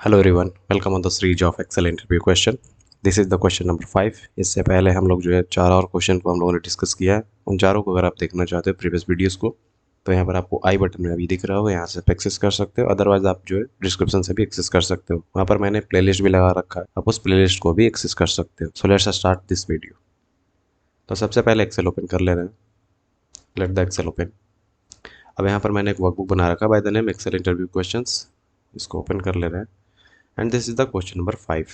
Hello everyone, welcome on the series of Excel interview question. This is the question number 5। इससे पहले हम लोग जो है चार और क्वेश्चन को हम लोगों ने डिस्कस किया है। उन चारों को अगर आप देखना चाहते हो प्रीवियस वीडियोस को, तो यहाँ पर आपको आई बटन में अभी दिख रहा होगा, यहाँ से आप एक्सेस कर सकते हो। अदरवाइज आप जो है डिस्क्रिप्शन से भी एक्सेस कर सकते हो, वहाँ पर मैंने प्लेलिस्ट भी लगा रखा है, आप उस प्लेलिस्ट को भी एक्सेस कर सकते हो। So let's start this video. तो सबसे पहले एक्सेल ओपन कर ले रहे हैं। Let the Excel open. अब यहाँ पर मैंने एक वर्कबुक बना रखा by the name Excel interview questions. इसको ओपन कर ले रहे हैं and this is the question number 5।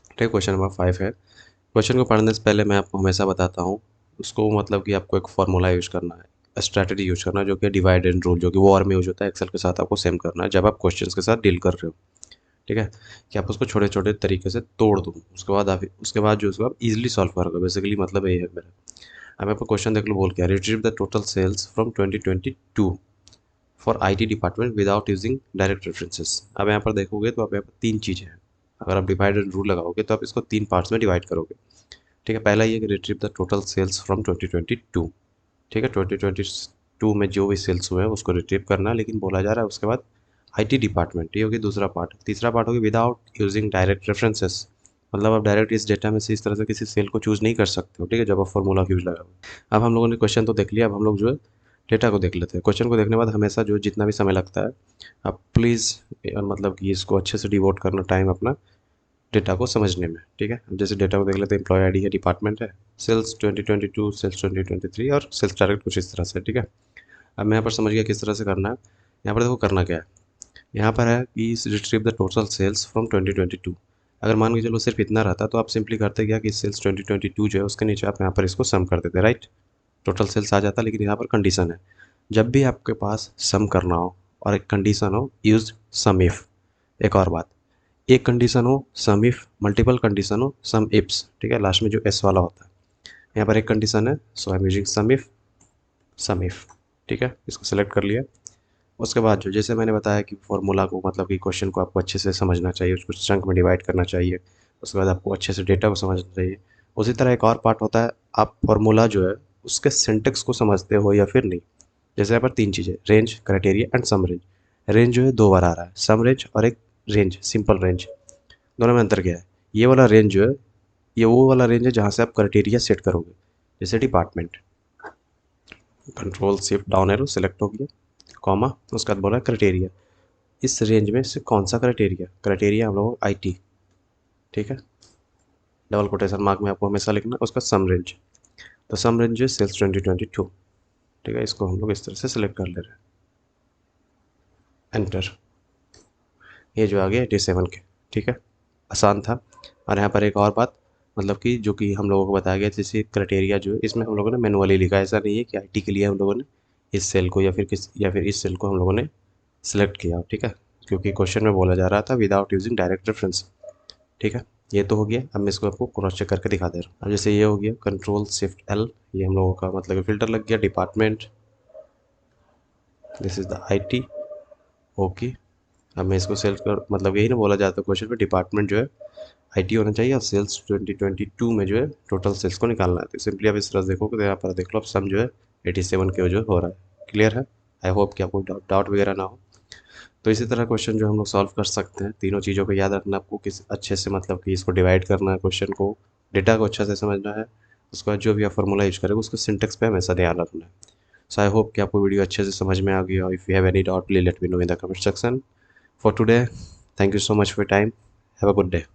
ठीक है, क्वेश्चन नंबर 5 है। क्वेश्चन को पढ़ने से पहले मैं आपको हमेशा बताता हूँ उसको, मतलब कि आपको एक फार्मूला यूज करना है, स्ट्रैटेजी यूज करना है, जो कि डिवाइड एंड रूल, जो कि वॉर में यूज होता है। एक्सेल के साथ आपको सेम करना है जब आप क्वेश्चंस के साथ डील कर रहे हो। ठीक है, कि आप उसको छोटे छोटे तरीके से तोड़ दो, उसके बाद जो उसको आप इजीली सॉल्व करोगे। बेसिकली मतलब ये है मेरा। अब मैं आपको क्वेश्चन देख लो, बोल क्या, retrieve the total sales from 2022 for IT department without using direct references. अब यहाँ पर देखोगे तो आप यहाँ पर तीन चीज़ें हैं। अगर आप डिवाइड एंड रूल लगाओगे तो आप इसको तीन पार्ट्स में डिवाइड करोगे। ठीक है, पहला ये कि retrieve the total sales from 2022। ठीक है, 2022 में जो भी सेल्स हुए हैं उसको रिट्रीव करना है, लेकिन बोला जा रहा है उसके बाद आईटी डिपार्टमेंट, ये होगी दूसरा पार्ट। तीसरा पार्ट होगी विदाउट यूजिंग डायरेक्ट रेफरेंसेस, मतलब आप डायरेक्ट इस डेटा में से इस तरह से किसी सेल को चूज़ नहीं कर सकते हो। ठीक है, जब आप फॉर्मूला यूज लगाओगे। अब हम लोगों ने क्वेश्चन तो देख लिया, अब हम लोग जो है डेटा को देख लेते हैं। क्वेश्चन को देखने के बाद हमेशा जो जितना भी समय लगता है, आप प्लीज़ मतलब कि इसको अच्छे से डिवोट करना टाइम अपना डेटा को समझने में। ठीक है, अब जैसे डेटा को देख लेते हैं, एम्प्लॉय आईडी है, डिपार्टमेंट है, सेल्स 2022, सेल्स 2023 और सेल्स टारगेट कुछ इस तरह से। ठीक है, अब मैं यहाँ पर समझ गया किस तरह से करना है। यहाँ पर देखो करना क्या है, यहाँ पर है कि retrieve the total sales from 2022। अगर मान के चलो सिर्फ इतना रहता तो आप सिंपली करते क्या कि सेल्स 2022 जो है उसके नीचे आप यहाँ पर इसको सम कर देते, राइट। टोटल सेल्स आ जाता, लेकिन यहाँ पर कंडीशन है, जब भी आपके पास सम करना हो और एक कंडीशन हो, यूज सम इफ। एक और बात, एक कंडीशन हो सम इफ, मल्टीपल कंडीशन हो सम इफ्स। ठीक है, लास्ट में जो एस वाला होता है, यहाँ पर एक कंडीशन है, so I am using sum if, sum if. ठीक है, इसको सेलेक्ट कर लिया। उसके बाद जो जैसे मैंने बताया कि फॉर्मूला को, मतलब कि क्वेश्चन को आपको अच्छे से समझना चाहिए, उसको चंक में डिवाइड करना चाहिए, उसके बाद आपको अच्छे से डेटा को समझना चाहिए। उसी तरह एक और पार्ट होता है, आप फॉर्मूला जो है उसके सिंटेक्स को समझते हो या फिर नहीं। जैसे यहाँ पर तीन चीज़ें, range, criteria and sum range. Range जो है दो बार आ रहा है, सम रेंज और एक रेंज, सिंपल रेंज। दोनों में अंतर क्या है, ये वाला रेंज जो है ये वो वाला रेंज है जहाँ से आप क्राइटेरिया सेट करोगे। जैसे department, control shift down arrow select हो गया, कॉमा, उसके बाद बोला क्राइटेरिया। इस रेंज में से कौन सा क्राइटेरिया, क्राइटेरिया हम लोग आईटी। ठीक है, डबल कोटेशन मार्क में आपको हमेशा लिखना है। उसका सम रेंज, तो सम रेंज है सेल्स 2022। ठीक है, इसको हम लोग इस तरह से सिलेक्ट कर ले रहे हैं, एंटर। ये जो आ गया 87 के। ठीक है, आसान था। और यहाँ पर एक और बात, मतलब कि जो कि हम लोगों को बताया गया, जैसे क्राइटेरिया जो है इसमें हम लोगों ने मैनुअली लिखा है। ऐसा नहीं है कि आईटी के लिए हम लोगों ने इस सेल को या फिर इस सेल को हम लोगों ने सिलेक्ट किया। ठीक है, क्योंकि क्वेश्चन में बोला जा रहा था विदाउट यूजिंग डायरेक्ट रेफरेंस। ठीक है, ये तो हो गया। अब मैं इसको आपको क्रॉस चेक करके दिखा दे रहा हूँ। अब जैसे ये हो गया कंट्रोल शिफ्ट एल, ये हम लोगों का मतलब फिल्टर लग गया। Department, this is the IT. Okay, अब मैं इसको सेल्स कर, मतलब यही ना बोला जाता है क्वेश्चन में, डिपार्टमेंट जो है आईटी होना चाहिए और सेल्स 2022 में जो है टोटल सेल्स को निकालना है। तो सिंपली आप इस तरह से देखोगे तो यहाँ पर देख लो, अब सम जो है 87 के जो हो रहा है। क्लियर है, आई होप कि आपको डाउट वगैरह ना हो। तो इसी तरह क्वेश्चन जो हम लोग सॉल्व कर सकते हैं। तीनों चीज़ों को याद रखना आपको, किस अच्छे से, मतलब कि इसको डिवाइड करना है क्वेश्चन को, डेटा को अच्छे से समझना है। उसके बाद जो भी आप फॉर्मूला यूज करेंगे उसको सिंटेक्स पे हमेशा ध्यान रखना है। सो आई होप कि आपको वीडियो अच्छे से समझ में आ गई हो। If you have any doubt please let me know in the comment section. For today, thank you so much for time, have a good day.